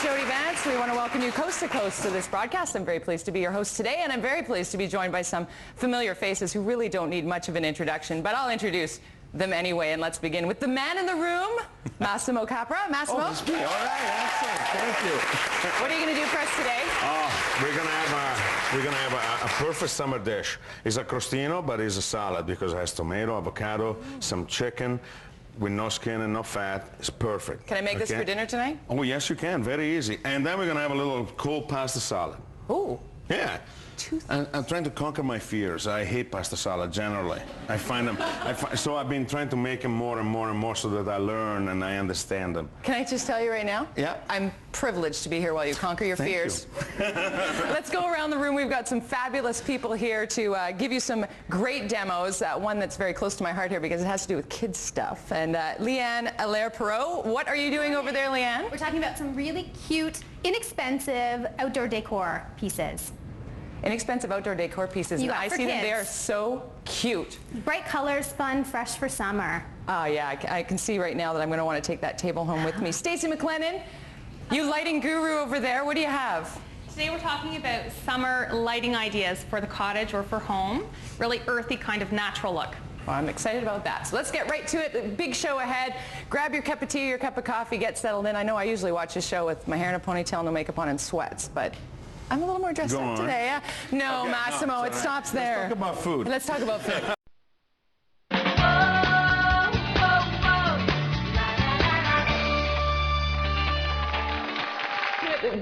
Jody. We want to welcome you coast to coast to this broadcast. I'm very pleased to be your host today, and I'm very pleased to be joined by some familiar faces who really don't need much of an introduction, but I'll introduce them anyway, and let's begin with the man in the room, Massimo Capra. Massimo? Oh, that's me. All right, excellent. Thank you. What are you going to do for us today? We're gonna have a perfect summer dish. It's a crostino, but it's a salad because it has tomato, avocado, some chicken, with no skin and no fat. It's perfect. Can I make this for dinner tonight? Oh, yes, you can. Very easy. And then we're going to have a little cold pasta salad. Ooh. Yeah. I'm trying to conquer my fears. I hate pasta salad generally. I find them, so I've been trying to make them more and more and more so that I learn and I understand them. Can I just tell you right now? Yeah. I'm privileged to be here while you conquer your fears. Let's go around the room. We've got some fabulous people here to give you some great demos. One that's very close to my heart here because it has to do with kids stuff. And Leanne Allaire-Perot, what are you doing over there, Leanne? We're talking about some really cute, inexpensive outdoor decor pieces. Inexpensive outdoor decor pieces. You got I for see them. kids. They are so cute. Bright colors, fun, fresh for summer. Yeah, I can see right now that I'm going to want to take that table home with me. Stacey McLennan, you lighting guru over there. What do you have? Today we're talking about summer lighting ideas for the cottage or for home. Really earthy kind of natural look. Well, I'm excited about that. So let's get right to it. The big show ahead. Grab your cup of tea, your cup of coffee, get settled in. I know I usually watch this show with my hair in a ponytail, no makeup on, and sweats, but I'm a little more dressed up today. No, okay, Massimo, it stops there. Let's talk about food. Let's talk about food.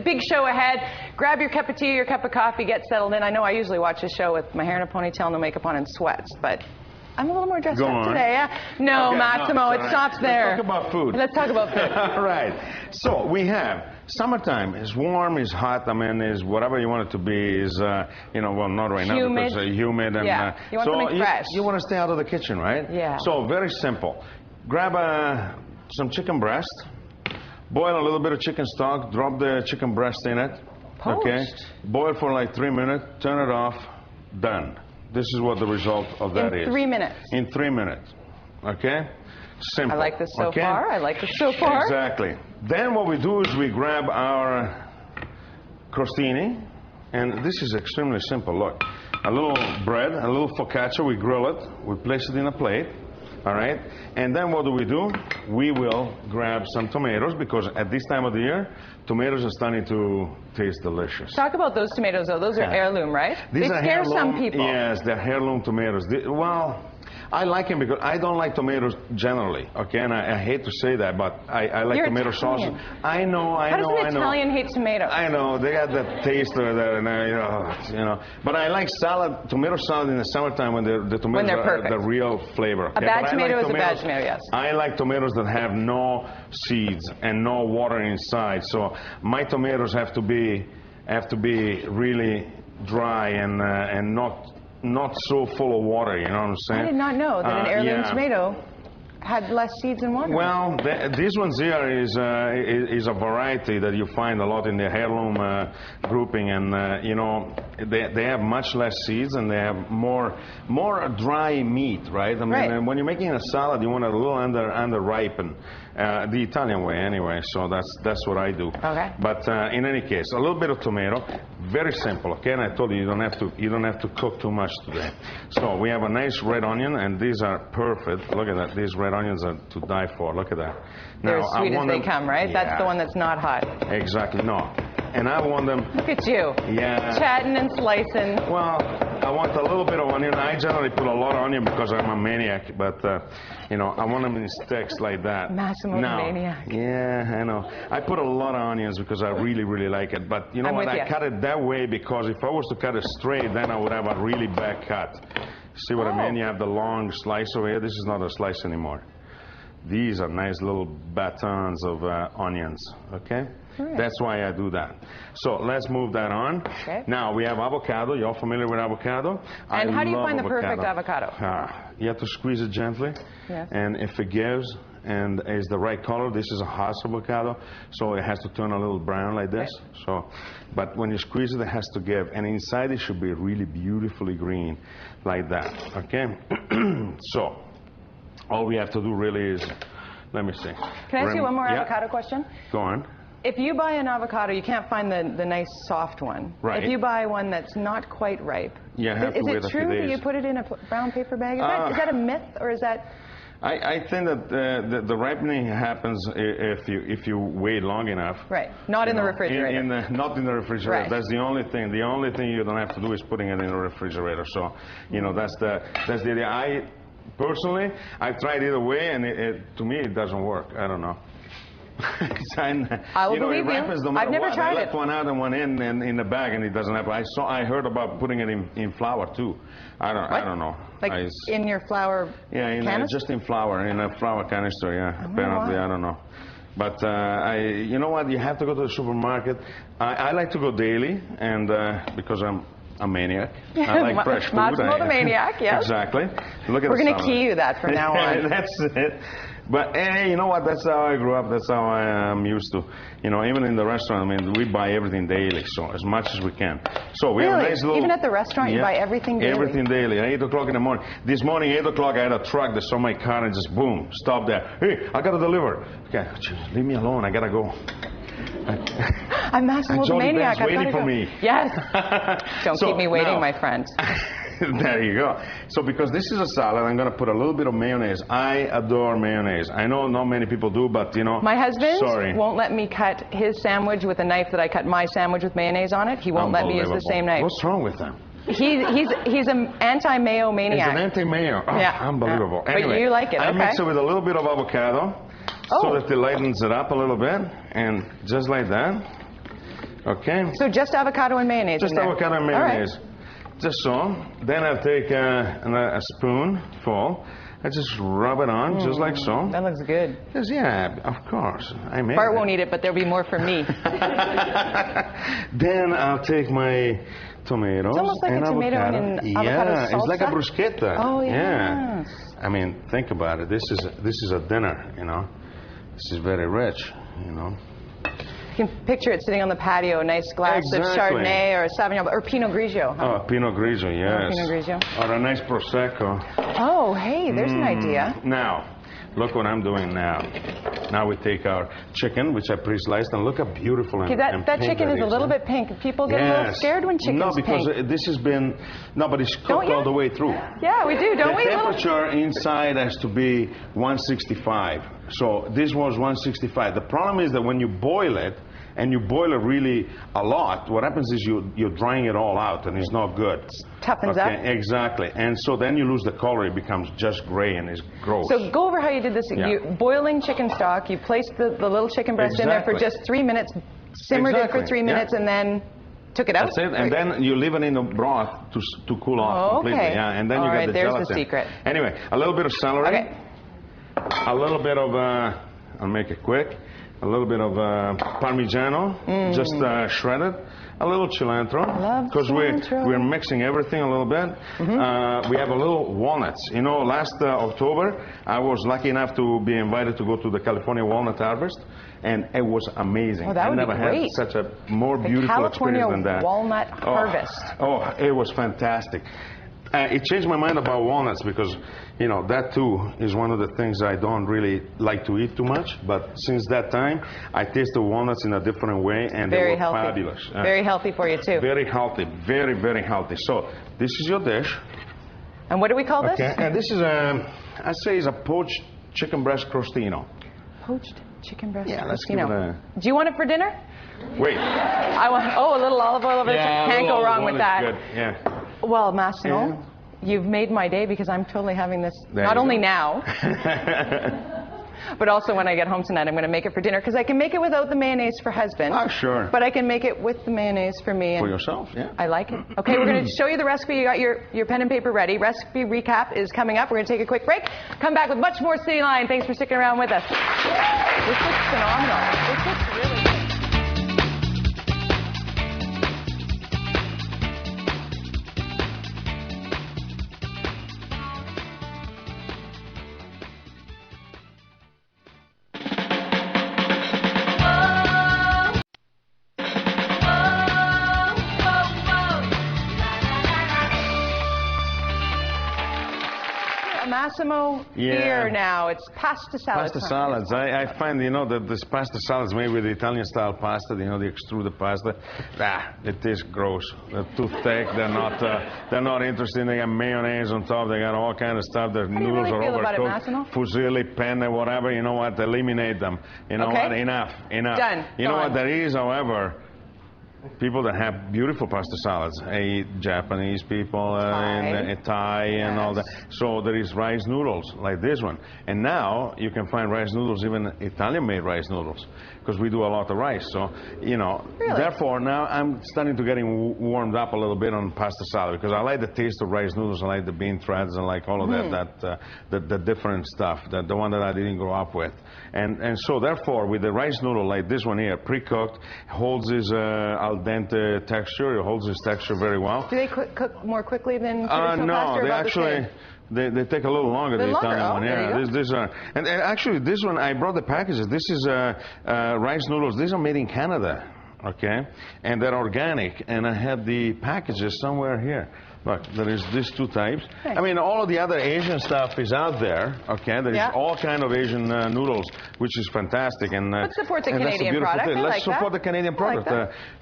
Big show ahead. Grab your cup of tea, your cup of coffee, get settled in. I know I usually watch this show with my hair in a ponytail, no makeup on, and sweats, but I'm a little more dressed up today. No, okay, Massimo, it stops there. Let's talk about food. Let's talk about food. All right. So we have summertime. It's warm, it's hot. I mean, is whatever you want it to be. Is you know, well, not right now because it's humid. And, yeah. You want something fresh. You want to stay out of the kitchen, right? Yeah. So very simple. Grab some chicken breast. Boil a little bit of chicken stock. Drop the chicken breast in it. Poached. Okay. Boil for like 3 minutes. Turn it off. Done. This is what the result of that is. In 3 minutes. In 3 minutes. Okay? Simple. I like this so far. I like this so far. Exactly. Then what we do is we grab our crostini, and this is extremely simple. Look, a little bread, a little focaccia, we grill it, we place it in a plate, all right? And then what do? We will grab some tomatoes because at this time of the year, tomatoes are starting to taste delicious. Talk about those tomatoes, though. Those are heirloom, right? These they are scare heirloom, some people. Yes, they're heirloom tomatoes. Well, I like them because I don't like tomatoes generally, okay? And I hate to say that, but I like You're tomato Italian. sauce. I know. How does an Italian hate tomatoes? I know. They got that taste there, and you know. But I like tomato salad in the summertime when the tomatoes are the real flavor. Okay? A bad tomato is a bad tomato, yes. I like tomatoes that have no seeds and no water inside. So my tomatoes have to be really dry and not so full of water, you know what I'm saying? I did not know that an heirloom tomato had less seeds and water. Well, these ones here is a variety that you find a lot in the heirloom grouping, and you know they have much less seeds and they have more dry meat, right? I mean, when you're making a salad, you want it a little under ripened, the Italian way anyway. So that's what I do. Okay. But in any case, a little bit of tomato, very simple. Okay, and I told you you don't have to cook too much today. So we have a nice red onion, and these are perfect. Look at that. These red onions are to die for. Look at that. They're as sweet as they come, right? Yeah. That's the one that's not hot. Exactly. No. And I want them. Look at you. Yeah. Chatting and slicing. Well, I want a little bit of onion. I generally put a lot of onion because I'm a maniac, but you know, I want them in sticks like that. Massimo maniac. Yeah, I know. I put a lot of onions because I really like it. But you know what? I cut it that way because if I was to cut it straight, then I would have a really bad cut. See what I mean? You have the long slice over here. This is not a slice anymore. These are nice little batons of onions, okay? Right. That's why I do that. So let's move that on. Okay. Now we have avocado. You're familiar with avocado? And how do you find the perfect avocado? You have to squeeze it gently. Yes. And if it gives and is the right color, this is a Hass avocado, so it has to turn a little brown like this. Okay. So, but when you squeeze it, it has to give. And inside it should be really beautifully green like that, okay? So all we have to do really is, let me see. Can I ask you one more avocado question? Go on. if you buy an avocado, you can't find the nice soft one. Right. If you buy one that's not quite ripe, you have to wait a few days. Is it true that you put it in a brown paper bag? Is that a myth, or is that... I think that the ripening happens if you wait long enough. Right. Not in the refrigerator. Not in the refrigerator. Right. That's the only thing. The only thing you don't have to do is putting it in the refrigerator. So, you know, that's the idea. Personally, I've tried either way, and to me, it doesn't work. I don't know. I will believe it ripens you. No matter I've never what. tried I left one out and one in the bag, and it doesn't happen. I heard about putting it in flour too. I don't know. Like in your flour canister? Just in flour, in a flour canister. Yeah, apparently, I don't know. But you know what? You have to go to the supermarket. I like to go daily, and because I'm a maniac. I like fresh food. Massimo the maniac, yes. Exactly. Look at We're going to key you that from now on. That's it. But hey, you know what? That's how I grew up. That's how I am used to. You know, even in the restaurant, I mean, we buy everything daily, so as much as we can. So we have a nice little... Even at the restaurant, you buy everything daily? Everything daily. At 8 o'clock in the morning. This morning, 8 o'clock, I had a truck that saw my car and just boom, stopped there. Hey, I got to deliver. Okay, leave me alone. I got to go. I'm Massimo the maniac. Jody waiting for me. Yes. Don't keep me waiting, my friend. There you go. So because this is a salad, I'm going to put a little bit of mayonnaise. I adore mayonnaise. I know not many people do, but, you know. My husband won't let me cut his sandwich with a knife that I cut my sandwich with mayonnaise on it. He won't let me use the same knife. What's wrong with them? He's an anti-mayo maniac. He's an anti-mayo. Oh, yeah. Unbelievable. Yeah. Anyway, but you like it, okay. I mix it with a little bit of avocado so that it lightens it up a little bit, and just like that. Okay. So just avocado and mayonnaise. Just avocado and mayonnaise. Just so. Then I'll take a spoonful. I just rub it on, just like so. That looks good. Yes, yeah, of course. I made Bart won't eat it, but there'll be more for me. Then I'll take my tomatoes. It's almost like and a tomato avocado. and avocado salsa. It's like a bruschetta. Oh, yeah. I mean, think about it. This is a dinner, you know. This is very rich, you know. You can picture it sitting on the patio, a nice glass of Chardonnay or Sauvignon or Pinot Grigio. Huh? Oh, Pinot Grigio, yes. Pinot Grigio. Or a nice Prosecco. Oh, hey, there's an idea. Now, look what I'm doing now. Now we take our chicken, which I pre-sliced, and look how beautiful and that chicken is a little bit pink. People get a little scared when chicken's pink. No, because this has been, but it's cooked all the way through. Yeah, we do, don't we? The temperature inside has to be 165. So this was 165. The problem is that when you boil it, and you boil it really a lot, what happens is you're drying it all out, and it's not good. Toughens up. Exactly. And so then you lose the color. It becomes just gray and it's gross. So go over how you did this. You boiling chicken stock, you placed the little chicken breast in there for just 3 minutes, simmered it for 3 minutes, and then took it out. That's it. And then you leave it in the broth to cool off completely. Okay. Yeah. And then you get the there's gelatin. The secret. Anyway, a little bit of celery. Okay. A little bit of, I'll make it quick. A little bit of Parmigiano, just shredded. A little cilantro, because we're mixing everything a little bit. We have a little walnuts. You know, last October, I was lucky enough to be invited to go to the California walnut harvest, and it was amazing. Oh, that would I never be had such a more beautiful California experience than that. Walnut harvest. Oh, it was fantastic. It changed my mind about walnuts because, you know, that too is one of the things I don't really like to eat too much. But since that time, I tasted walnuts in a different way, and they were fabulous. Very healthy for you too. Very healthy, very, very healthy. So this is your dish. And what do we call this? Okay, and this is I'd say it's a poached chicken breast crostino. Poached chicken breast crostino. Let's give it a... Do you want it for dinner? Wait. I want. Oh, a little olive oil over there. Can't go wrong with that. Good. Yeah. Well, Massimo, you've made my day because I'm totally having this not only now, but also when I get home tonight. I'm going to make it for dinner because I can make it without the mayonnaise for husband. Oh, sure. But I can make it with the mayonnaise for me. For yourself, yeah. I like it. Okay, we're going to show you the recipe. You got your pen and paper ready. Recipe recap is coming up. We're going to take a quick break. Come back with much more Cityline. Thanks for sticking around with us. This looks phenomenal. This looks really good. Massimo here now. It's pasta salad. Pasta salads. I find, you know, that this pasta salads made with Italian-style pasta, you know, the extruded pasta, it tastes gross. They're too thick. They're not interesting. They got mayonnaise on top. They got all kind of stuff. Their noodles are overcooked. Fusilli, penne, whatever. You know what? Eliminate them. You know what? Enough. Done. You know what? There is, however, people that have beautiful pasta salads. I eat Japanese people, Thai and all that. So there is rice noodles like this one. And now you can find rice noodles, even Italian-made rice noodles, because we do a lot of rice. So, you know, therefore now I'm starting to getting warmed up a little bit on pasta salad, because I like the taste of rice noodles. I like the bean threads. I like all of the different stuff, the one that I didn't grow up with. And so therefore, with the rice noodle like this one here, pre-cooked, holds this al dente texture. It holds this texture very well. Do they cook more quickly than traditional pasta? No, they actually they take a little longer. The Italian one, yeah. And actually, this one I brought the packages. This is rice noodles. These are made in Canada, okay, and they're organic. And I have the packages somewhere here. Look, there is these two types. I mean, all of the other Asian stuff is out there, okay? There's all kind of Asian noodles, which is fantastic. And let's support the Canadian product. Let's support the Canadian product.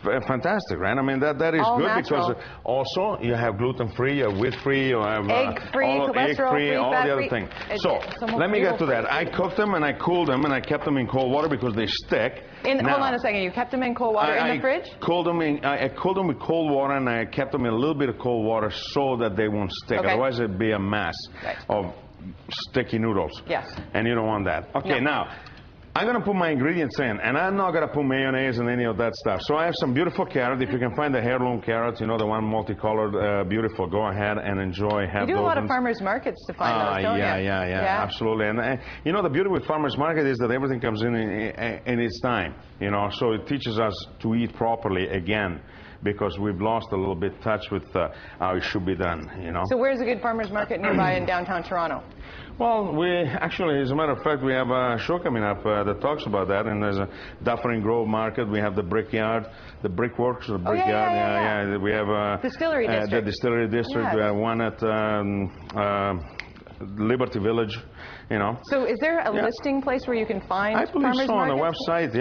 Fantastic, right? I mean, that is all good natural. Because also you have gluten-free, you have wheat-free, you have egg-free, egg-free, all the other things. So let me get to that. I cooked them and I cooled them and I kept them in cold water because they stick. Hold on a second. You kept them in cold water in the fridge? I cooled them with cold water and I kept them in a little bit of cold water so that they won't stick. Otherwise, it'd be a mess of sticky noodles. Yes. And you don't want that. Okay, now, I'm going to put my ingredients in, and I'm not going to put mayonnaise and any of that stuff. So I have some beautiful carrot. If you can find the heirloom carrots, you know, the one multicolored, beautiful, go ahead and enjoy. You do a lot of farmers markets to find those, don't you? Yeah, absolutely. And you know, the beauty with farmers market is that everything comes in its time, you know, so it teaches us to eat properly again, because we've lost a little bit touch with how it should be done, you know. So where's a good farmer's market nearby in downtown Toronto? Well, we actually, as a matter of fact, we have a show coming up that talks about that, and there's a Dufferin Grove Market. We have the Brickyard, the Brickworks, the Brickyard. We have Distillery District. The Distillery District. Yes. We have one at Liberty Village, you know. So is there a listing place where you can find farmers markets? I believe so, on the website,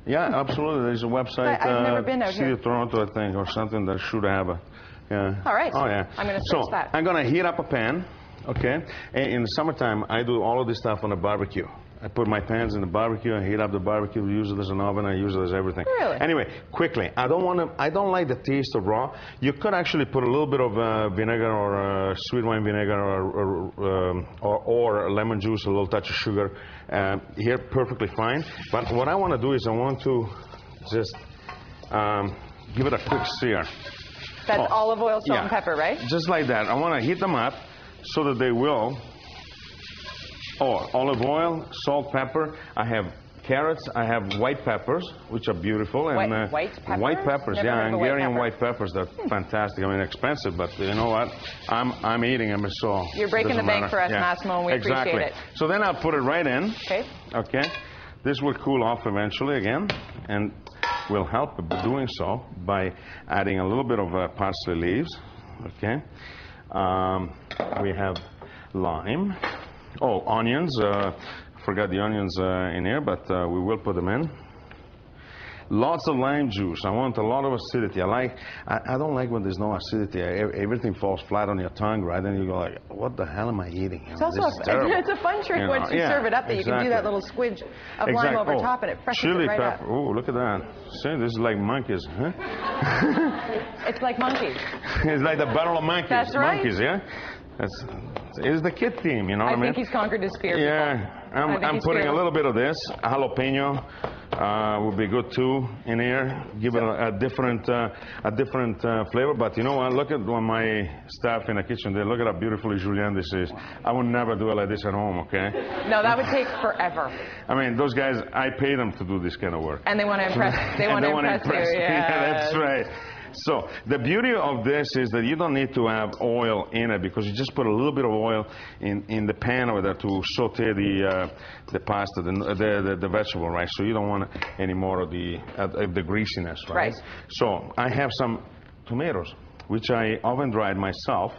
Yeah, absolutely. There's a website, I've never been out City of Toronto, I think, or something that should have a. All right. Oh, yeah. I'm going to search that. I'm going to heat up a pan, okay? And in the summertime, I do all of this stuff on a barbecue. I put my pans in the barbecue, I heat up the barbecue, use it as an oven, I use it as everything. Really? Anyway, quickly, I don't like the taste of raw. You could actually put a little bit of vinegar or sweet wine vinegar or lemon juice, a little touch of sugar. Here, perfectly fine. But what I want to do is I want to just give it a quick sear. That's olive oil, salt, and pepper, right? Just like that. I want to heat them up so that they will. Olive oil, salt, pepper. I have carrots. I have white peppers, which are beautiful. And, white peppers? White peppers, Hungarian white peppers. They're fantastic. I mean, expensive, but you know what? I'm eating them, so you're breaking the bank for us, Massimo, and we appreciate it. So then I'll put it right in. Okay. This will cool off eventually again, and will help doing so by adding a little bit of parsley leaves. Okay. We have lime. Onions. Forgot the onions in here, but we will put them in. Lots of lime juice. I want a lot of acidity. I don't like when there's no acidity. Everything falls flat on your tongue, right? And you go like, what the hell am I eating? It's also it's a fun trick once you serve it up that you can do that little squidge of lime over top and it freshens it right up. Oh, look at that. See, this is like monkeys, huh? It's like monkeys. It's like the battle of monkeys. That's right. Monkeys, yeah? It's the kid theme, you know what I mean? I think he's conquered his fear. Yeah, I'm putting a little bit of this. Jalapeno would be good too in here. Give it a different flavor. But you know what? Look at my staff in the kitchen. They look at how beautifully julienne this is. I would never do it like this at home. Okay? No, that would take forever. I mean, those guys, I pay them to do this kind of work. And they want to impress. They want to impress you. Yeah, that's right. So the beauty of this is that you don't need to have oil in it, because you just put a little bit of oil in the pan over there to saute the pasta, the vegetable, right? So you don't want any more of the greasiness, right? So I have some tomatoes, which I oven dried myself.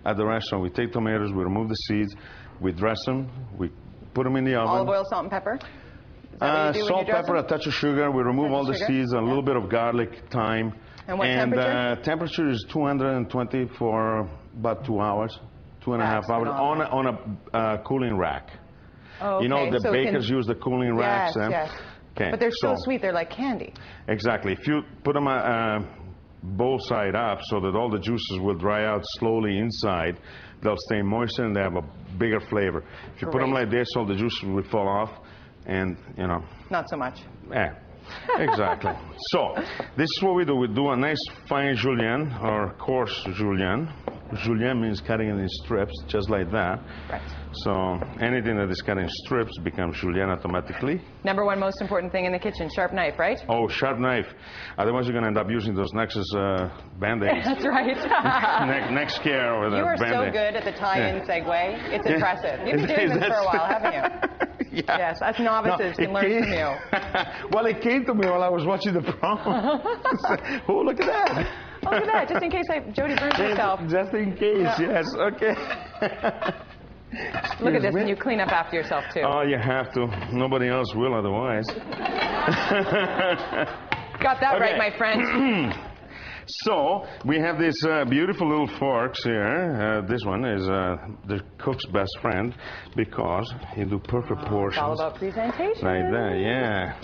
at the restaurant. We take tomatoes, we remove the seeds, we dress them, we put them in the oven. Olive oil, salt, and pepper? Is that what you do salt, when you dress pepper, them? a touch of sugar. We remove all the seeds, a little bit of garlic, thyme. And what temperature? Temperature is 220 for about 2 hours, 2.5 hours, on a cooling rack. Oh, okay. You know, the bakers use the cooling racks. Yes. Okay. But they're so sweet, they're like candy. Exactly. If you put them both side up so that all the juices will dry out slowly inside, they'll stay moister and they have a bigger flavor. If you put them like this, all the juices will fall off, and you know. Not so much. Yeah. Exactly. So this is what we do. We do a nice fine julienne or coarse julienne. Julienne means cutting it in strips, just like that. Right. So anything that is cut in strips becomes julienne automatically. Number one most important thing in the kitchen, sharp knife, right? Oh, sharp knife. Otherwise you're going to end up using those Nexus Band-Aids. That's right. Next scare or the You are Band-Aid. so good at the tie-in segue. It's impressive. You've been doing this for a while, haven't you? Yeah. Yes, us novices can learn from you. Well, it came to me while I was watching the prom. Oh, look at that. Oh, look at that, just in case Jody burns herself. Just in case, yes, okay. Look at this, and you clean up after yourself, too. Oh, you have to. Nobody else will otherwise. Got that right, my friend. So, we have these beautiful little forks here. This one is the cook's best friend because you do perfect portions. It's all about presentation. Like that, yeah.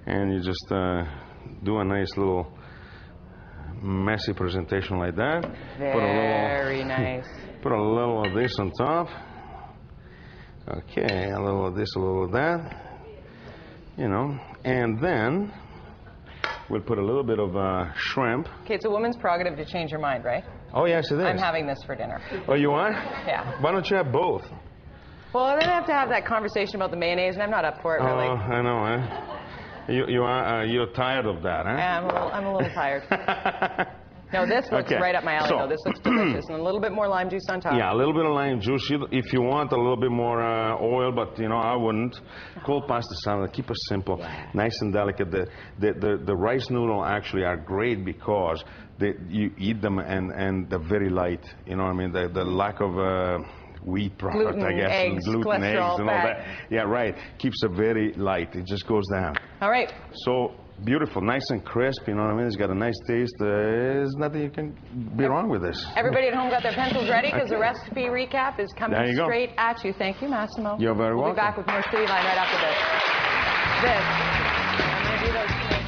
And you just do a nice little messy presentation like that. Very nice. Put a little of this on top. Okay, a little of this, a little of that. You know, and then we'll put a little bit of shrimp. Okay, it's a woman's prerogative to change your mind, right? Oh, yes, it is. I'm having this for dinner. Oh, you are? Yeah. Why don't you have both? Well, then I have to have that conversation about the mayonnaise, and I'm not up for it, really. Oh, I know, eh? You're tired of that, huh? Yeah, I'm a little tired. No, this looks right up my alley, though. This looks delicious. And a little bit more lime juice on top. Yeah, a little bit of lime juice. If you want a little bit more oil, but, you know, I wouldn't. Cold pasta salad, keep it simple, nice and delicate. The rice noodle actually are great because you eat them and they're very light. You know what I mean? The lack of wheat product, I guess, eggs, and gluten, eggs, and all fat. that. Yeah, right. Keeps it very light. It just goes down. All right. So beautiful, nice and crisp. You know what I mean? It's got a nice taste. There's nothing you can be wrong with this. Everybody at home got their pencils ready because the recipe recap is coming straight at you. Thank you, Massimo. You're very welcome. We'll be back with more Cityline right after this. I'm going to do those tomatoes.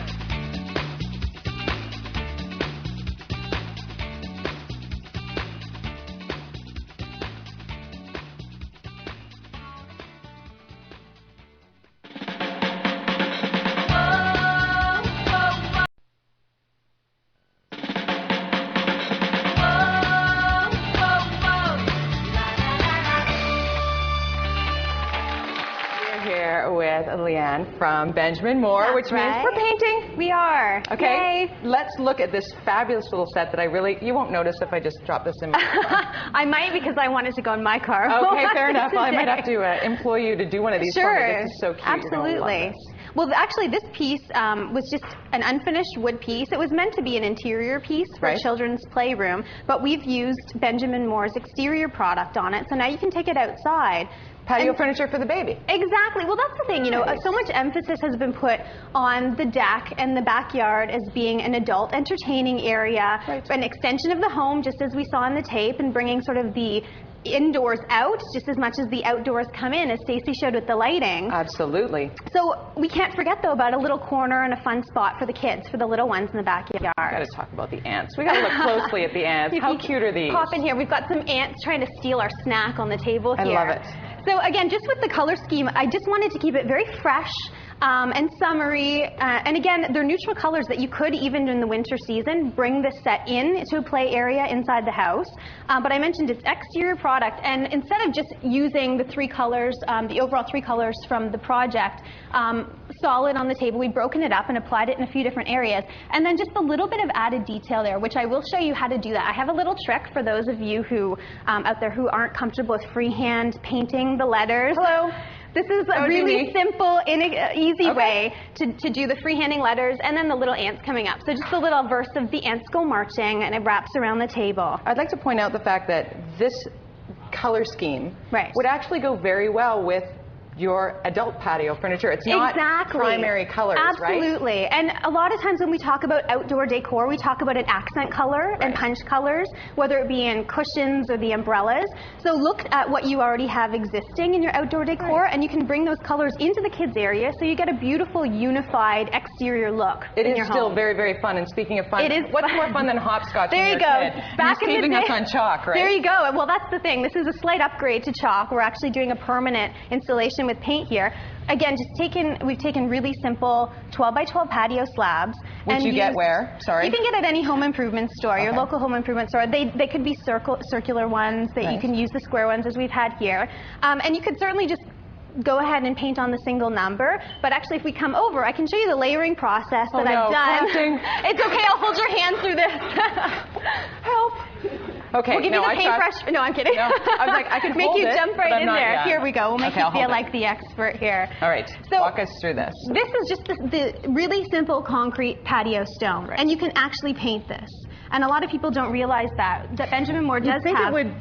From Benjamin Moore, which means we're painting. We are. Okay. Yay. Let's look at this fabulous little set that you won't notice if I just drop this in my car. I might because I wanted to go in my car. Okay, fair enough. Well, I might have to employ you to do one of these for me. This is so cute. Absolutely. Well, actually, this piece was just an unfinished wood piece. It was meant to be an interior piece for a children's playroom, but we've used Benjamin Moore's exterior product on it, so now you can take it outside. Patio furniture for the baby. Exactly. Well, that's the thing, you know, so much emphasis has been put on the deck and the backyard as being an adult entertaining area, an extension of the home, just as we saw on the tape, and bringing sort of the indoors out just as much as the outdoors come in, as Stacey showed with the lighting. Absolutely. So we can't forget, though, about a little corner and a fun spot for the kids, for the little ones in the backyard. We've got to talk about the ants. We've got to look closely at the ants. How cute are these? Pop in here. We've got some ants trying to steal our snack on the table here. I love it. So again, just with the color scheme, I just wanted to keep it very fresh and summery. And again, they're neutral colors that you could, even in the winter season, bring this set in to a play area inside the house. But I mentioned it's exterior product, and instead of just using the three colors, the overall three colors from the project, solid on the table, we've broken it up and applied it in a few different areas. And then just a little bit of added detail there, which I will show you how to do that. I have a little trick for those of you who out there who aren't comfortable with freehand painting the letters. Hello. This is a really simple, easy way to do the freehanding letters and then the little ants coming up. So just a little verse of the ants go marching, and it wraps around the table. I'd like to point out the fact that this color scheme would actually go very well with your adult patio furniture. It's not primary colors, right? Absolutely. And a lot of times when we talk about outdoor decor, we talk about an accent color and punch colors, whether it be in cushions or the umbrellas. So look at what you already have existing in your outdoor decor, and you can bring those colors into the kids' area so you get a beautiful, unified exterior look in your home. It is still very, very fun. And speaking of fun, what's more fun than hopscotch? There you go. Back in the day, us on chalk, right? There you go. Well, that's the thing. This is a slight upgrade to chalk. We're actually doing a permanent installation with paint here. Again, we've taken really simple 12 by 12 patio slabs. Which you get where? Sorry? You can get at any home improvement store, your local home improvement store. They could be circular ones, that you can use the square ones as we've had here. And you could certainly just go ahead and paint on the single number. But actually, if we come over, I can show you the layering process that I've done. It's okay, I'll hold your hand through this. Help. Okay, we'll give you the paintbrush. No, I'm kidding. No, I was like, I can make hold you jump right in there. Here we go. We'll make you feel like the expert here. All right, so walk us through this. This is just the really simple concrete patio stone, and you can actually paint this. And a lot of people don't realize that Benjamin Moore does have. It would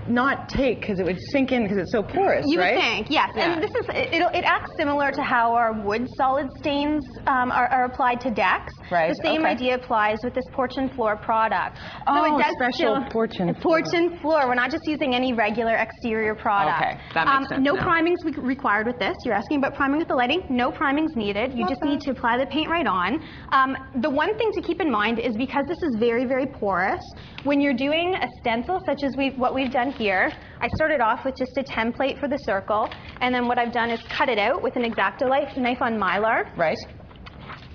not take because it would sink in because it's so porous, You would think, yes. Yeah. And this is it acts similar to how our wood solid stains are applied to decks. Right. The same idea applies with this porch and floor product. So it does special porch and floor. We're not just using any regular exterior product. Okay, that makes sense. No primings required with this. You're asking about priming with the lighting. No primings needed. You just need to apply the paint right on. The one thing to keep in mind is because this is very, very porous, when you're doing a stencil such as what we've done here, I started off with just a template for the circle, and then what I've done is cut it out with an X-Acto knife on Mylar. Right.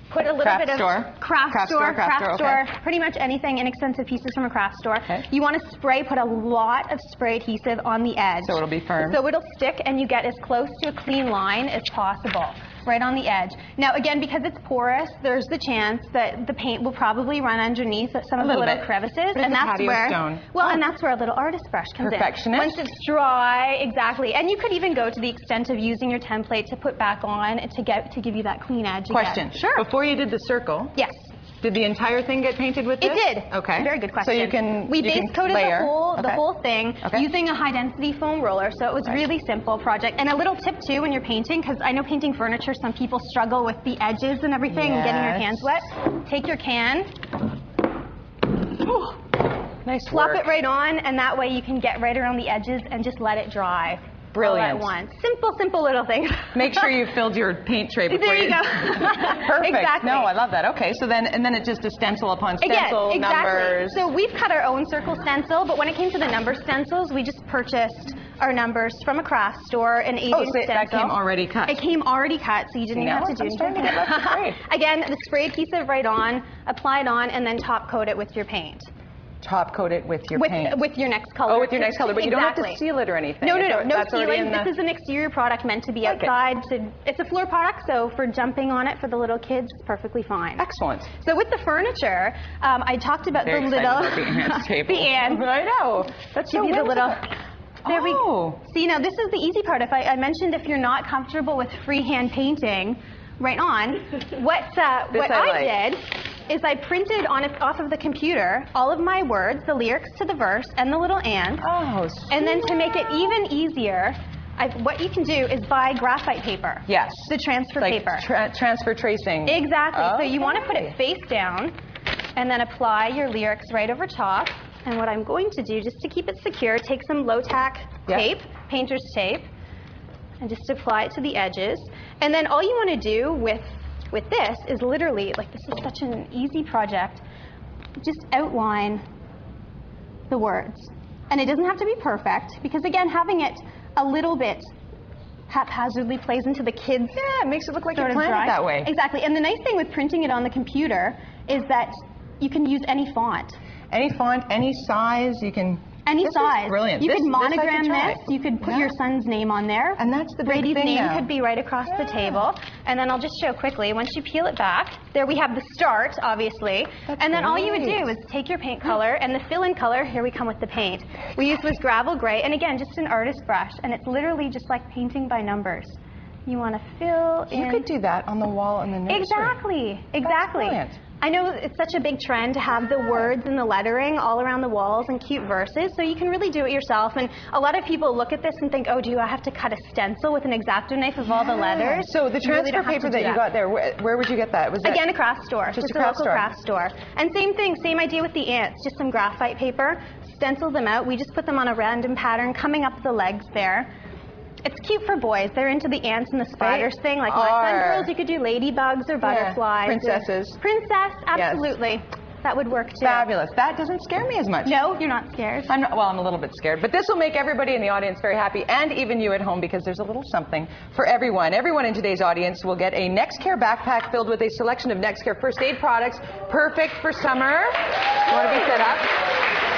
Put a little bit of craft store, pretty much anything, inexpensive pieces from a craft store. Okay. You want to put a lot of spray adhesive on the edge. So it'll be firm. So it'll stick and you get as close to a clean line as possible. Right on the edge. Now again, because it's porous, there's the chance that the paint will probably run underneath some of the little crevices, and that's where and that's where a little artist brush comes in. Perfectionist. Once it's dry, exactly. And you could even go to the extent of using your template to put back on to give you that clean edge Question. again. Sure. Before you did the circle. Yes. Did the entire thing get painted with this? It did. Okay. Very good question. So you can base coated the whole thing using a high density foam roller. So it was really simple project. And a little tip too when you're painting, because I know painting furniture, some people struggle with the edges and everything and getting your hands wet. Take your can. Nice Plop work. it right on, and that way you can get right around the edges and just let it dry. Brilliant. All at once. Simple little thing. Make sure you filled your paint tray before There you go. Perfect. Exactly. No, I love that. Okay, so then it's just a stencil upon stencil, numbers. So we've cut our own circle stencil, but when it came to the number stencils, we just purchased our numbers from a craft store, an 8-inch stencil. That came already cut. It came already cut, so you didn't have to do anything. Again, the spray adhesive right on, apply it on, and then top coat it with your paint. Top coat it with your paint. With your next color. Oh, with your next color, but you don't have to seal it or anything. No sealing. This is an exterior product meant to be outside. It's a floor product, so for jumping on it for the little kids, it's perfectly fine. Excellent. So with the furniture, I talked about the little... About the ants table. The ants. I know. That's so the little... There we go. See, now this is the easy part. I mentioned if you're not comfortable with freehand painting, right on, what I did is I printed off of the computer all of my words, the lyrics to the verse, and the little ants. Oh, and then to make it even easier, what you can do is buy graphite paper. Yes. The transfer paper. Transfer tracing. Exactly. So you want to put it face down and then apply your lyrics right over top. And what I'm going to do, just to keep it secure, take some low-tack tape, painter's tape, and just apply it to the edges. And then all you want to do with this is literally, this is such an easy project, just outline the words. And it doesn't have to be perfect, because again, having it a little bit haphazardly plays into the kids. Yeah, it makes it look like you planned it that way. Exactly. And the nice thing with printing it on the computer is that you can use any font. Any font, any size, you can Any size. Brilliant. You could This I monogram could try. this. You could put your son's name on there. And that's the big Brady's thing name now. could be right across the table. And then I'll just show quickly. Once you peel it back, there we have the start, obviously. That's and then all you would great. do is take your paint color and the fill-in color. Here we come with the paint. We used was gravel gray, and again, just an artist brush. And it's literally just like painting by numbers. You want to fill in. You could do that on the wall in the nursery. Exactly. Exactly. Brilliant. I know it's such a big trend to have the words and the lettering all around the walls and cute verses, so you can really do it yourself. And a lot of people look at this and think, oh, do I have to cut a stencil with an X-Acto knife of all the letters? So the You really transfer don't have paper to that do you got there, where would you get that? Was that Again, a craft store. Just a a craft local store. craft store. And same thing, same idea with the ants. Just some graphite paper, stencil them out. We just put them on a random pattern coming up the legs there. It's cute for boys. They're into the ants and the spiders thing. Like my son, girls, you could do ladybugs or butterflies. Princesses. Princess, absolutely. That would work too. Fabulous. That doesn't scare me as much. No, you're not scared. I'm a little bit scared, but this will make everybody in the audience very happy, and even you at home, because there's a little something for everyone. Everyone in today's audience will get a NextCare backpack filled with a selection of NextCare first aid products, perfect for summer. You want to be set up?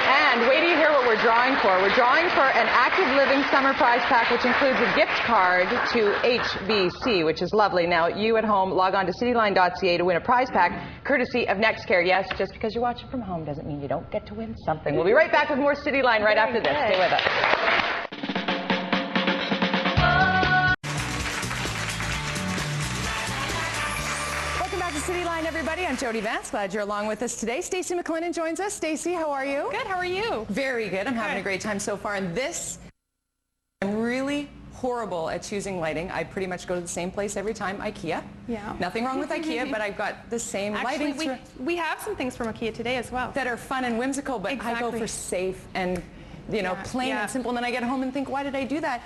And wait till you hear what we're drawing for. We're drawing for an Active Living Summer Prize Pack, which includes a gift card to HBC, which is lovely. Now, you at home, log on to cityline.ca to win a prize pack, courtesy of NextCare. Yes, just because you watch it from home doesn't mean you don't get to win something. We'll be right back with more Cityline right after this. Stay with us. Cityline, everybody. I'm Jody Vance. Glad you're along with us today. Stacey McLennan joins us. Stacey, how are you? Good. How are you? Very good. I'm having a great time so far. And I'm really horrible at choosing lighting. I pretty much go to the same place every time, IKEA. Yeah. Nothing wrong with IKEA, but I've got the same lighting. Actually, we have some things from IKEA today as well. That are fun and whimsical, but I go for safe and, plain and simple. And then I get home and think, why did I do that?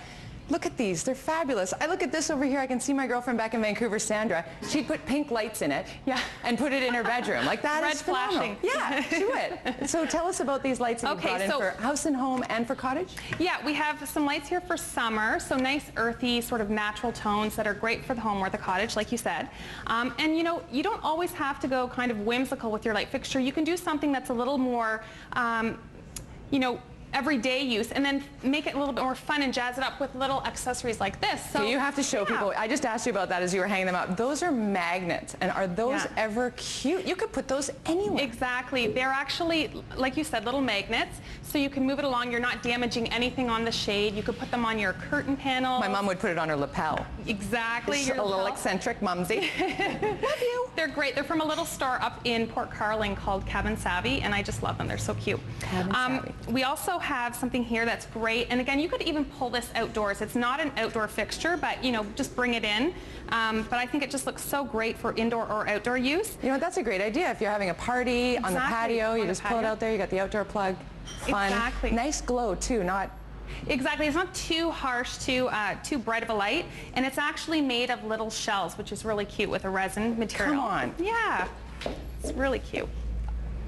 Look at these. They're fabulous. I look at this over here. I can see my girlfriend back in Vancouver, Sandra. She'd put pink lights in it and put it in her bedroom. Like that Red is phenomenal. flashing. Yeah, do it. So tell us about these lights that you brought in for house and home and for cottage. Yeah, we have some lights here for summer. So nice earthy sort of natural tones that are great for the home or the cottage, like you said. And you don't always have to go kind of whimsical with your light fixture. You can do something that's a little more, everyday use, and then make it a little bit more fun and jazz it up with little accessories like this. So you have to show people. I just asked you about that as you were hanging them up. Those are magnets, and are those ever cute? You could put those anywhere. Exactly. They're actually, like you said, little magnets, so you can move it along. You're not damaging anything on the shade. You could put them on your curtain panel. My mom would put it on her lapel. Exactly. Your a little eccentric mumsy. Love you. They're great. They're from a little store up in Port Carling called Cabin Savvy, and I just love them. They're so cute. Cabin Savvy. We also have something here that's great, and again, you could even pull this outdoors. It's not an outdoor fixture, but just bring it in. But I think it just looks so great for indoor or outdoor use. You know what, that's a great idea. If you're having a party on the patio, you just pull it out there, you got the outdoor plug. Fun. Exactly. Nice glow too, not... Exactly. It's not too harsh, too bright of a light, and it's actually made of little shells, which is really cute with a resin material. Come on. Yeah. It's really cute.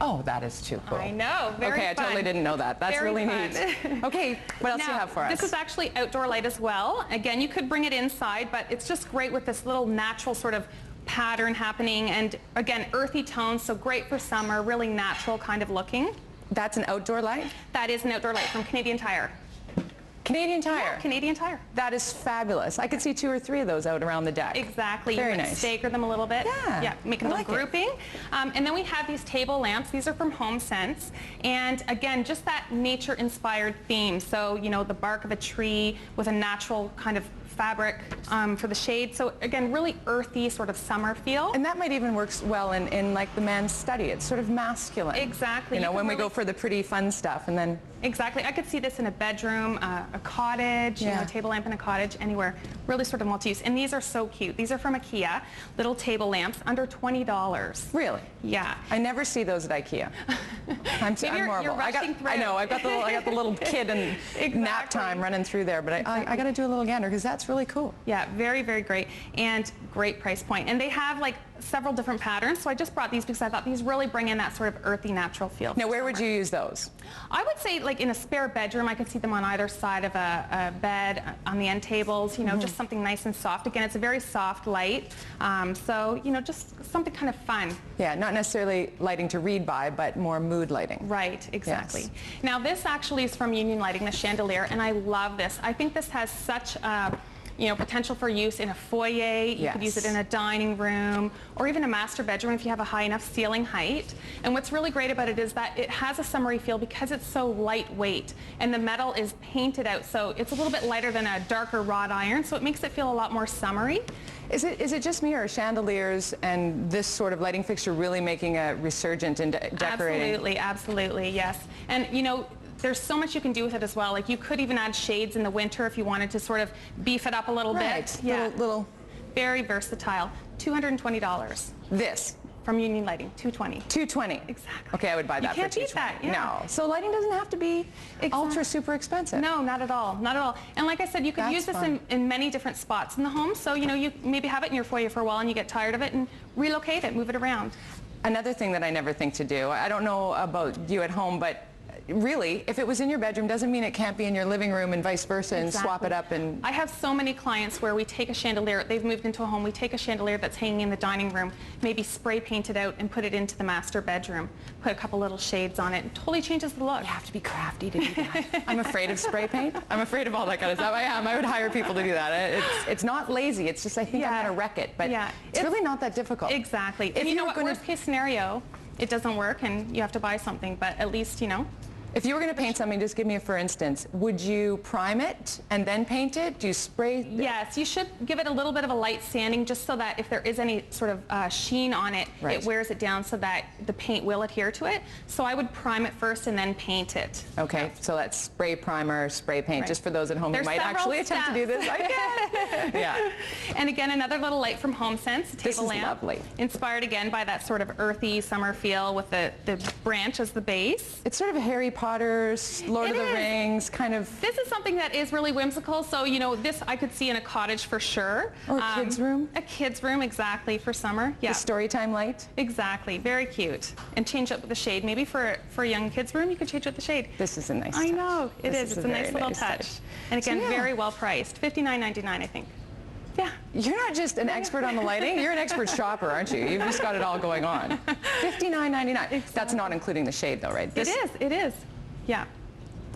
Oh, that is too cool. I know. Very okay, fun. I totally didn't know that. That's Very really fun. neat. Okay, what else do you have for us? This is actually outdoor light as well. Again, you could bring it inside, but it's just great with this little natural sort of pattern happening, and again, earthy tones, so great for summer, really natural kind of looking. That's an outdoor light? That is an outdoor light from Canadian Tire. Canadian Tire? Yeah, Canadian Tire. That is fabulous. I could see 2 or 3 of those out around the deck. Exactly. Very you nice. Stagger them a little bit. Yeah. Yeah, make a little grouping. And then we have these table lamps. These are from HomeSense. And again, just that nature-inspired theme. So, the bark of a tree with a natural kind of fabric for the shade. So again, really earthy sort of summer feel. And that might even work well in like the man's study. It's sort of masculine. Exactly. When we go for the pretty fun stuff, and then... Exactly. I could see this in a bedroom, a cottage, a table lamp in a cottage, anywhere. Really sort of multi-use. And these are so cute. These are from IKEA, little table lamps, under $20. Really? Yeah. I never see those at IKEA. I'm horrible. I know. I've got the little kid and nap time running through there, but I got to do a little gander because that's really cool. Yeah, very, very great, and great price point. And they have like several different patterns, so I just brought these because I thought these really bring in that sort of earthy, natural feel. Now, where would you use those? I would say like in a spare bedroom. I could see them on either side of a bed, on the end tables, you know, just something nice and soft. Again, it's a very soft light, so, you know, just something kind of fun. Yeah, not necessarily lighting to read by, but more mood lighting. Right, exactly. Yes. Now, this actually is from Union Lighting, the chandelier, and I love this. I think this has such you know, potential for use in a foyer. You could use it in a dining room or even a master bedroom if you have a high enough ceiling height. And what's really great about it is that it has a summery feel because it's so lightweight and the metal is painted out, so it's a little bit lighter than a darker wrought iron, so it makes it feel a lot more summery. Is it just me, or are chandeliers and this sort of lighting fixture really making a resurgent in decorating? Absolutely, absolutely, yes. And you know, there's so much you can do with it as well. Like you could even add shades in the winter if you wanted to sort of beef it up a little bit. Yeah, little. Very versatile. $220. This. From Union Lighting, $220. $220. Exactly. Okay, I would buy that you can't for $220. beat that, yeah. No. So lighting doesn't have to be ultra super expensive. No, not at all. Not at all. And like I said, you could use this in many different spots in the home. So, you know, you maybe have it in your foyer for a while and you get tired of it and relocate it, move it around. Another thing that I never think to do, I don't know about you at home, but really, if it was in your bedroom, doesn't mean it can't be in your living room and vice versa, and swap it up. And I have so many clients where we take a chandelier, they've moved into a home, we take a chandelier that's hanging in the dining room, maybe spray paint it out and put it into the master bedroom, put a couple little shades on it, and totally changes the look. You have to be crafty to do that. I'm afraid of spray paint. I'm afraid of all that kind of stuff. I am. I would hire people to do that. It's not lazy. It's just I think I'm going to wreck it. But it's really not that difficult. Exactly. If you know what, worst case scenario, it doesn't work and you have to buy something, but at least, you know. If you were going to paint something, just give me a for instance. Would you prime it and then paint it? Do you spray? Yes, you should give it a little bit of a light sanding just so that if there is any sort of sheen on it, it wears it down so that the paint will adhere to it. So I would prime it first and then paint it. Okay, so that's spray, primer, spray paint, just for those at home who might actually attempt to do this. I get it. Yeah. And again, another little light from HomeSense, a table this is lamp. Lovely. Inspired again by that sort of earthy summer feel with the branch as the base. It's sort of a Harry Potter, Lord of the Rings kind of. This is something that is really whimsical, so you know, this I could see in a cottage for sure. Or a kid's room. A kid's room, exactly, for summer. Yeah. The story time light. Exactly, very cute. And change up with the shade. Maybe for a young kid's room, you could change with the shade. This is a nice I touch. know, it is. It's a nice little touch. Touch. And again, very well priced. $59.99, I think. Yeah. You're not just an expert on the lighting, you're an expert shopper, aren't you? You've just got it all going on. $59.99. Exactly. That's not including the shade though, right? It is. Yeah.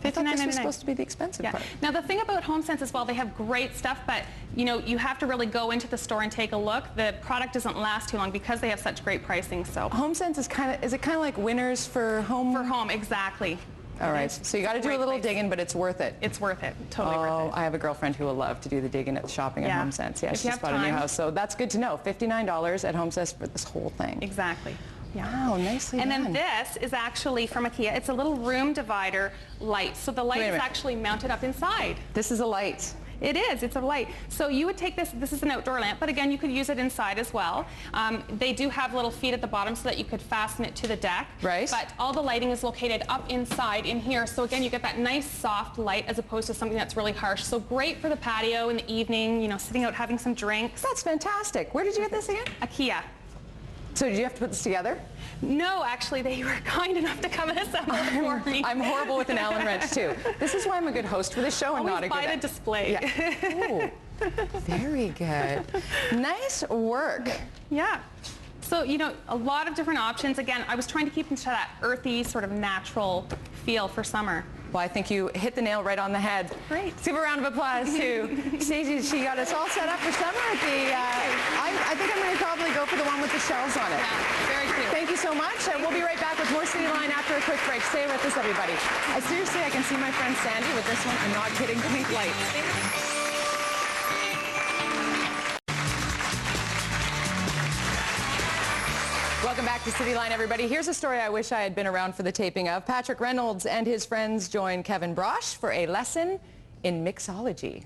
I thought this was supposed to be the expensive part. Now the thing about HomeSense as well, they have great stuff, but you know, you have to really go into the store and take a look. The product doesn't last too long because they have such great pricing. So HomeSense is it kind of like Winners for home? For home, exactly. All right, so you got to do a little digging, but it's worth it. It's worth it, totally worth it. I have a girlfriend who will love to do the digging at the shopping at HomeSense. Yeah, she just bought a new house, so that's good to know. $59 at HomeSense for this whole thing. Exactly. Yeah. Wow, nicely done. And then this is actually from IKEA. It's a little room divider light. So the light is actually mounted up inside. This is a light. It is. It's a light. So you would take this. This is an outdoor lamp, but again, you could use it inside as well. They do have little feet at the bottom so that you could fasten it to the deck. Right. But all the lighting is located up inside in here. So again, you get that nice soft light as opposed to something that's really harsh. So great for the patio in the evening, you know, sitting out having some drinks. That's fantastic. Where did you get this again? IKEA. So did you have to put this together? No, actually, they were kind enough to come and assemble it for me. I'm horrible with an Allen wrench, too. This is why I'm a good host for the show and not a good... Always buy the display. Yeah. Ooh, very good. Nice work. Yeah. So, you know, a lot of different options. Again, I was trying to keep into that earthy, sort of natural feel for summer. Well, I think you hit the nail right on the head. Great. Let's give a round of applause to Stacey. She got us all set up for summer at the, I think I'm going to probably go for the one with the shells on it. Yeah, very cute. Thank you so much. We'll be right back with more Cityline after a quick break. Stay with us, everybody. Seriously, I can see my friend Sandy with this one. I'm not kidding. Pink lights. Welcome back to Cityline, everybody. Here's a story I wish I had been around for the taping of. Patrick Reynolds and his friends join Kevin Brosh for a lesson in mixology.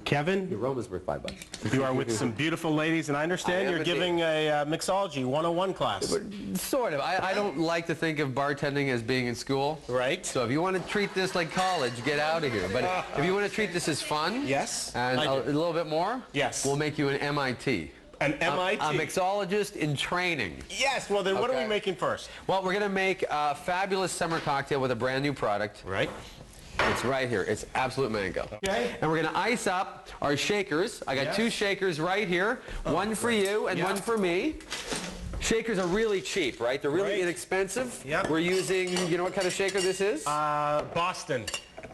Kevin, your room is worth $5. you are with some beautiful ladies, and I understand you're giving a mixology 101 class. Sort of. I don't like to think of bartending as being in school. Right. So if you want to treat this like college, get out of here. But if you want to treat this as fun, yes, and a little bit more, yes, we'll make you an MIT. An MIT? A mixologist in training. Yes, well then what are we making first? Well, we're going to make a fabulous summer cocktail with a brand new product. Right. It's right here. It's absolute mango. Okay. And we're going to ice up our shakers. I got 2 shakers right here. One for you and one for me. Shakers are really cheap, right? They're really inexpensive. Yep. We're using, you know what kind of shaker this is? Boston.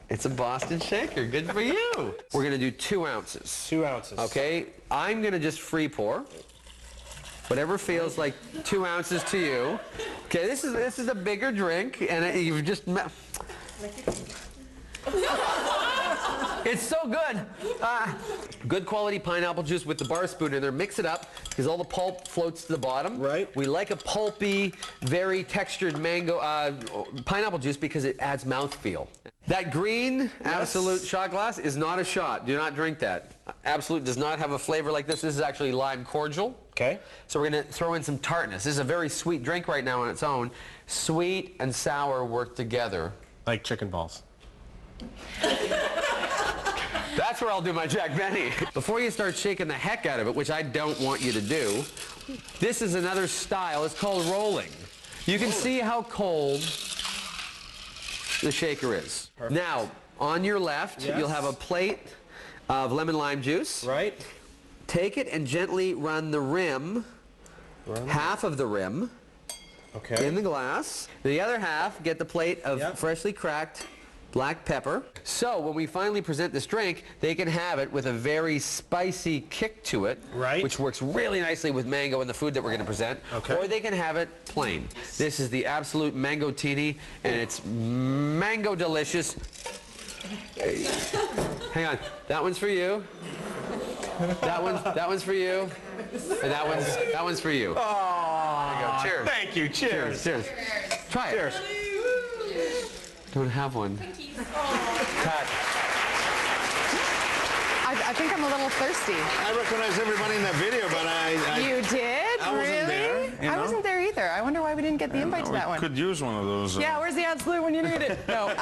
It's a Boston shaker. Good for you. We're going to do 2 ounces. 2 ounces. Okay. I'm going to just free pour. Whatever feels like 2 ounces to you. Okay, this is a bigger drink, and you've just... It's so good. Good quality pineapple juice with the bar spoon in there. Mix it up because all the pulp floats to the bottom. Right. We like a pulpy, very textured mango pineapple juice because it adds mouthfeel. That green Absolute shot glass is not a shot. Do not drink that. Absolute does not have a flavor like this. This is actually lime cordial. Okay. So we're going to throw in some tartness. This is a very sweet drink right now on its own. Sweet and sour work together. Like chicken balls. That's where I'll do my Jack Benny. Before you start shaking the heck out of it, which I don't want you to do, this is another style. It's called rolling. You can see how cold the shaker is. Perfect. Now, on your left, you'll have a plate of lemon lime juice. Right. Take it and gently run the rim, half of the rim, in the glass. The other half, get the plate of freshly cracked black pepper. So when we finally present this drink, they can have it with a very spicy kick to it, which works really nicely with mango and the food that we're going to present. Or they can have it plain. This is the Absolute Mango-tini, and it's mango delicious. Hang on, that one's for you. That one's for you, and that one's for you. Oh, there you go. Cheers. Thank you. Cheers. Cheers. Try it. Cheers. Don't have one. Cut. I think I'm a little thirsty. I recognize everybody in that video, but You did? I wasn't there. I wasn't there either. I wonder why we didn't get the invite to that one. Could use one of those. Yeah, where's the Absolute when you need it? No,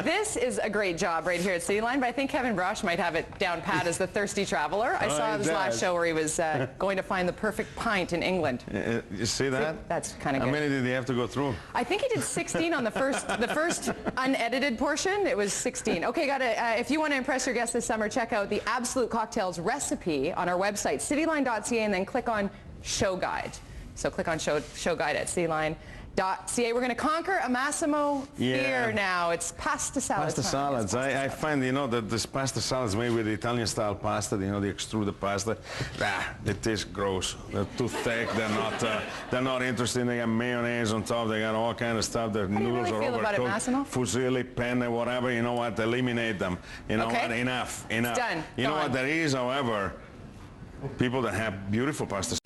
this is a great job right here at Cityline, but I think Kevin Brosh might have it down pat as the thirsty traveler. I saw his last show where he was going to find the perfect pint in England. You see that? That's kind of good. How many did he have to go through? I think he did 16 on the first unedited portion. It was 16. Okay, if you want to impress your guests this summer, check out the Absolute Cocktails recipe on our website, cityline.ca, and then click on Show Guide. So click on Show Guide at cityline.ca. We're going to conquer a Massimo fear now. It's pasta salads. Pasta salads. I find, that this pasta salads made with Italian style pasta, the extruded pasta, it tastes gross. They're too thick. They're not interesting. They got mayonnaise on top. They got all kind of stuff. Their noodles are overcooked. Fusilli, penne, whatever. You know what? Eliminate them. You know what? Enough. It's done. You know what? There is, however, people that have beautiful pasta.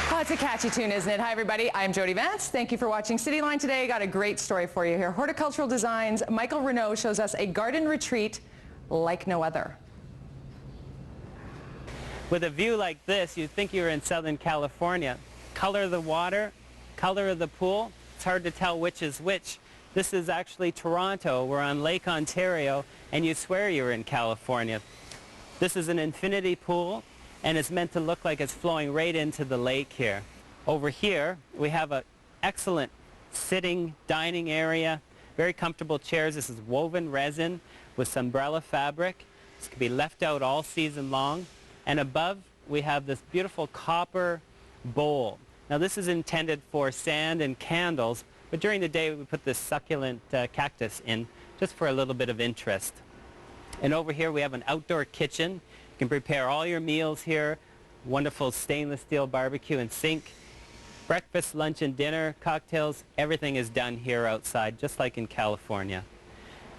Oh, it's a catchy tune, isn't it? Hi, everybody. I'm Jody Vance. Thank you for watching Cityline today. Got a great story for you here. Horticultural Designs' Michael Renaud shows us a garden retreat like no other. With a view like this, you'd think you were in Southern California. Color of the water, color of the pool, it's hard to tell which is which. This is actually Toronto. We're on Lake Ontario, and you swear you're in California. This is an infinity pool, and it's meant to look like it's flowing right into the lake here. Over here, we have an excellent sitting dining area, very comfortable chairs. This is woven resin with umbrella fabric. This can be left out all season long. And above, we have this beautiful copper bowl. Now, this is intended for sand and candles, but during the day, we put this succulent cactus in just for a little bit of interest. And over here, we have an outdoor kitchen. You can prepare all your meals here. Wonderful stainless steel barbecue and sink. Breakfast, lunch, and dinner, cocktails, everything is done here outside, just like in California.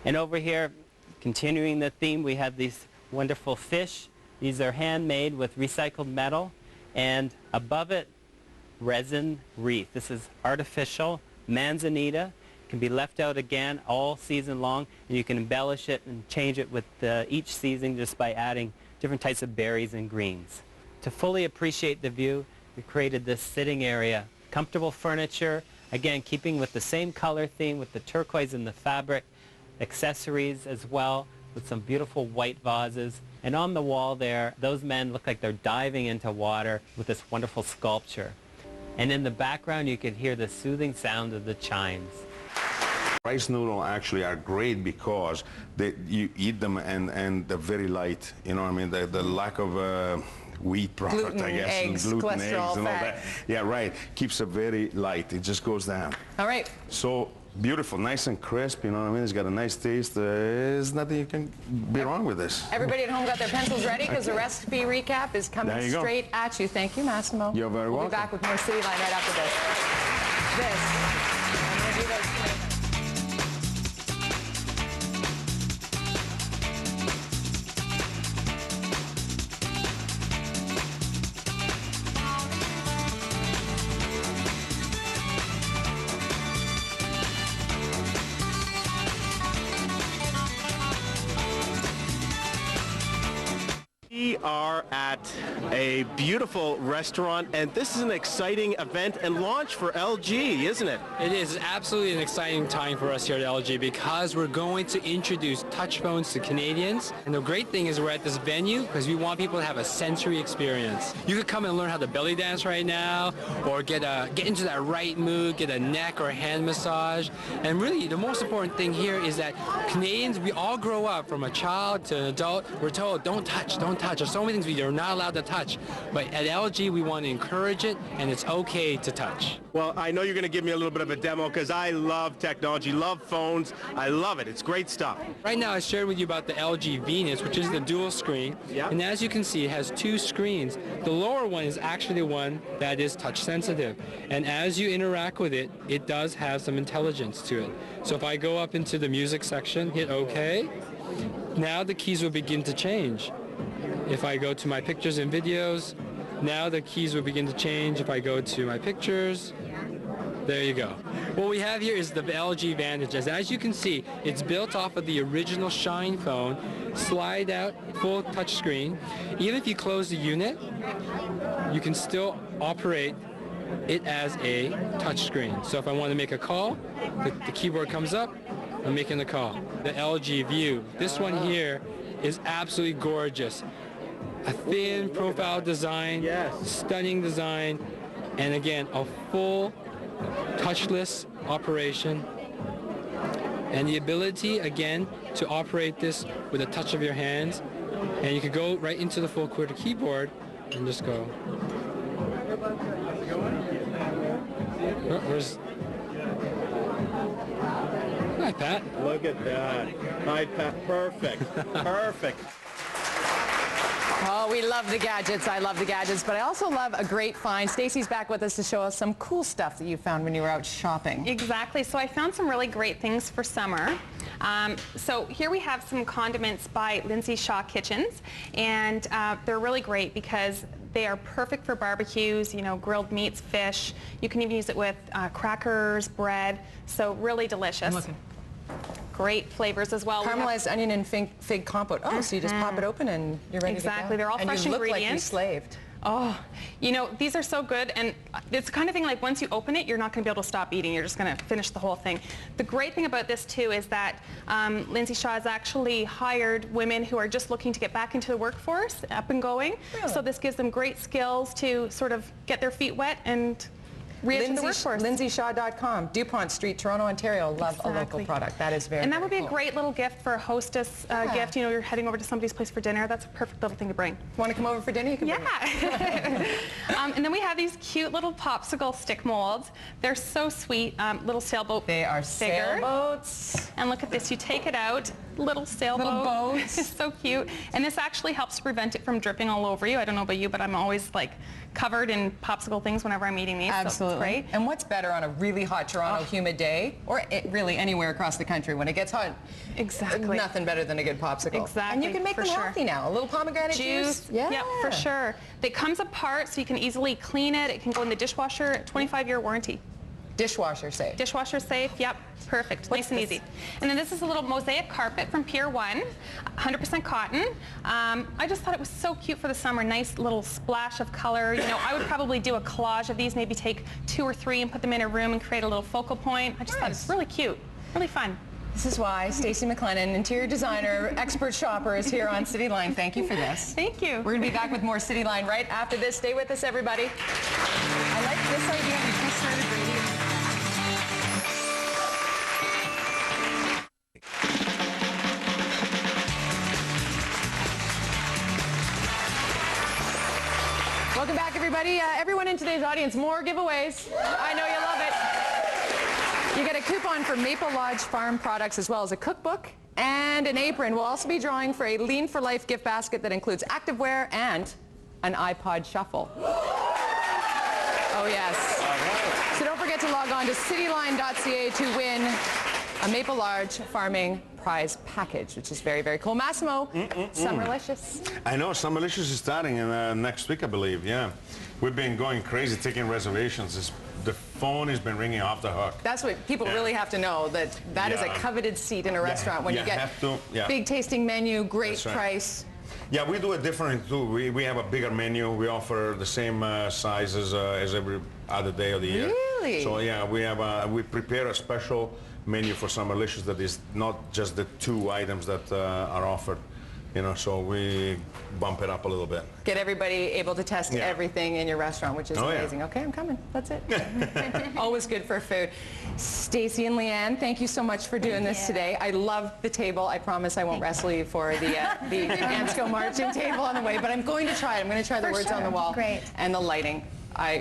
And over here, continuing the theme, we have these wonderful fish. These are handmade with recycled metal. And above it, resin wreath. This is artificial manzanita. It can be left out again all season long, and you can embellish it and change it with each season just by adding different types of berries and greens. To fully appreciate the view, we created this sitting area. Comfortable furniture, again, keeping with the same color theme with the turquoise and the fabric, accessories as well, with some beautiful white vases. And on the wall there, those men look like they're diving into water with this wonderful sculpture. And in the background, you can hear the soothing sound of the chimes. Rice noodles actually are great because you eat them and they're very light. You know what I mean? The lack of wheat product, gluten, I guess, eggs, and gluten, eggs, cholesterol, and all fat. that. Yeah, right. Keeps it very light. It just goes down. All right. So beautiful, nice and crisp. You know what I mean? It's got a nice taste. There's nothing you can be wrong with this. Everybody at home got their pencils ready because the recipe recap is coming straight at you. Thank you, Massimo. You're very welcome. We'll be back with more Cityline right after this. I'm going to do those tomatoes. We are at a beautiful restaurant, and this is an exciting event and launch for LG, isn't it? It is absolutely an exciting time for us here at LG because we're going to introduce touch phones to Canadians. And the great thing is we're at this venue because we want people to have a sensory experience. You could come and learn how to belly dance right now, or get into that right mood, get a neck or hand massage. And really, the most important thing here is that Canadians, we all grow up from a child to an adult. We're told, don't touch, don't touch. There's so many things we are not allowed to touch. But at LG, we want to encourage it, and it's okay to touch. Well, I know you're going to give me a little bit of a demo because I love technology, love phones. I love it. It's great stuff. Right now, I shared with you about the LG Venus, which is the dual screen. Yeah. And as you can see, it has two screens. The lower one is actually the one that is touch sensitive. And as you interact with it, it does have some intelligence to it. So if I go up into the music section, hit OK, now the keys will begin to change. If I go to my pictures and videos, now the keys will begin to change. If I go to my pictures, there you go. What we have here is the LG Vantage. As you can see, it's built off of the original Shine phone, slide out, full touch screen. Even if you close the unit, you can still operate it as a touch screen. So if I want to make a call, the keyboard comes up, I'm making the call. The LG View, this one here is absolutely gorgeous. A thin profile design, stunning design, and again, a full touchless operation. And the ability, again, to operate this with a touch of your hands. And you could go right into the full QWERTY keyboard and just go. Oh, where's... Hi, Pat. Look at that. Hi, Pat. Perfect. Perfect. Oh, we love the gadgets. I love the gadgets, but I also love a great find. Stacy's back with us to show us some cool stuff that you found when you were out shopping. Exactly. So I found some really great things for summer. So here we have some condiments by Lindsay Shaw Kitchens, and they're really great because they are perfect for barbecues, you know, grilled meats, fish. You can even use it with crackers, bread, so really delicious. Great flavors as well. Caramelized onion and fig compote. Oh, so you just pop it open and you're ready to go. Exactly. They're all fresh and you ingredients. look like you slaved. Oh, you know, these are so good, and it's the kind of thing like once you open it, you're not going to be able to stop eating. You're just going to finish the whole thing. The great thing about this, too, is that Lindsay Shaw has actually hired women who are just looking to get back into the workforce, up and going. Really? So this gives them great skills to sort of get their feet wet and re-enter the workforce. LindsayShaw.com, DuPont Street, Toronto, Ontario. Love a local product. That is very, and that would be cool. a great little gift for a hostess gift. You know, you're heading over to somebody's place for dinner. That's a perfect little thing to bring. Want to come over for dinner? You can bring it. And then we have these cute little popsicle stick molds. They're so sweet. Little sailboat. They are figure. sailboats. And look at this. You take it out. Little sailboat. Little boats. So cute. And this actually helps to prevent it from dripping all over you. I don't know about you, but I'm always like covered in popsicle things whenever I'm eating these. Absolutely. So it's great. And what's better on a really hot Toronto humid day, or really anywhere across the country when it gets hot? Exactly. Nothing better than a good popsicle. Exactly. And you can make them healthy now. A little pomegranate juice. Yeah. Yep, for sure. It comes apart so you can easily clean it. It can go in the dishwasher. 25-year warranty. Dishwasher safe. Dishwasher safe, yep, perfect, nice and easy. And then this is a little mosaic carpet from Pier 1, 100% cotton. I just thought it was so cute for the summer, nice little splash of color. You know, I would probably do a collage of these, maybe take 2 or 3 and put them in a room and create a little focal point. I just thought it was really cute, really fun. This is why Stacey McLennan, interior designer, expert shopper, is here on Cityline. Thank you for this. Thank you. We're going to be back with more Cityline right after this. Stay with us, everybody. I like this idea. We just started radio. Welcome back, everybody. Everyone in today's audience, more giveaways. I know you love it. You get a coupon for Maple Lodge Farm products as well as a cookbook and an apron. We'll also be drawing for a Lean for Life gift basket that includes activewear and an iPod Shuffle. Oh, yes. So don't forget to log on to cityline.ca to win a Maple Lodge Farming prize package, which is very, very cool. Massimo, Summerlicious. I know, Summerlicious is starting in, next week, I believe, yeah. We've been going crazy taking reservations. The phone has been ringing off the hook. That's what people really have to know, that is a coveted seat in a restaurant when you get big tasting menu, great price. Yeah, we do it different too. We have a bigger menu. We offer the same sizes as every other day of the year. Really? So yeah, we prepare a special menu for Summerlicious that is not just the 2 items that are offered. You know, so we bump it up a little bit. Get everybody able to test everything in your restaurant, which is amazing. Okay, I'm coming. That's it. Always good for food. Stacey and Leanne, thank you so much for doing this today. I love the table. I promise I won't wrestle you for the Ansco marching table on the way, but I'm going to try it. I'm going to try the words on the wall. Great. And the lighting.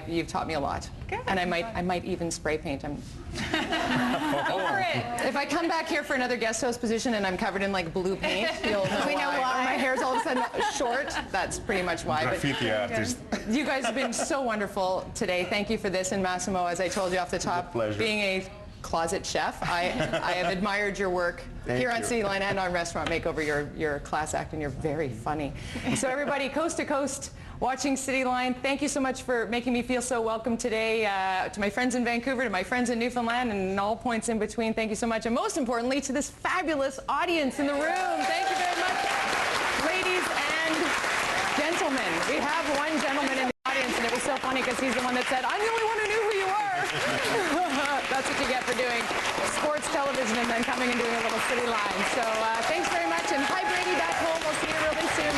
You've taught me a lot. Good. And I might even spray paint. Go for it. If I come back here for another guest host position and I'm covered in like blue paint, you'll know why. Or my hair's all of a sudden short. That's pretty much why. Graffiti artist. You guys have been so wonderful today. Thank you for this. And Massimo, as I told you off the top, being a closet chef, I have admired your work here on Cityline and on Restaurant Makeover. You're a class act and you're very funny. So everybody, coast to coast, watching Cityline, thank you so much for making me feel so welcome today. To my friends in Vancouver, to my friends in Newfoundland, and all points in between, thank you so much. And most importantly, to this fabulous audience in the room. Thank you very much, ladies and gentlemen. We have one gentleman in the audience, and it was so funny because he's the one that said, I'm the only one who knew who you were. That's what you get for doing sports television and then coming and doing a little Cityline. So thanks very much, and hi Brady back home. We'll see you really soon.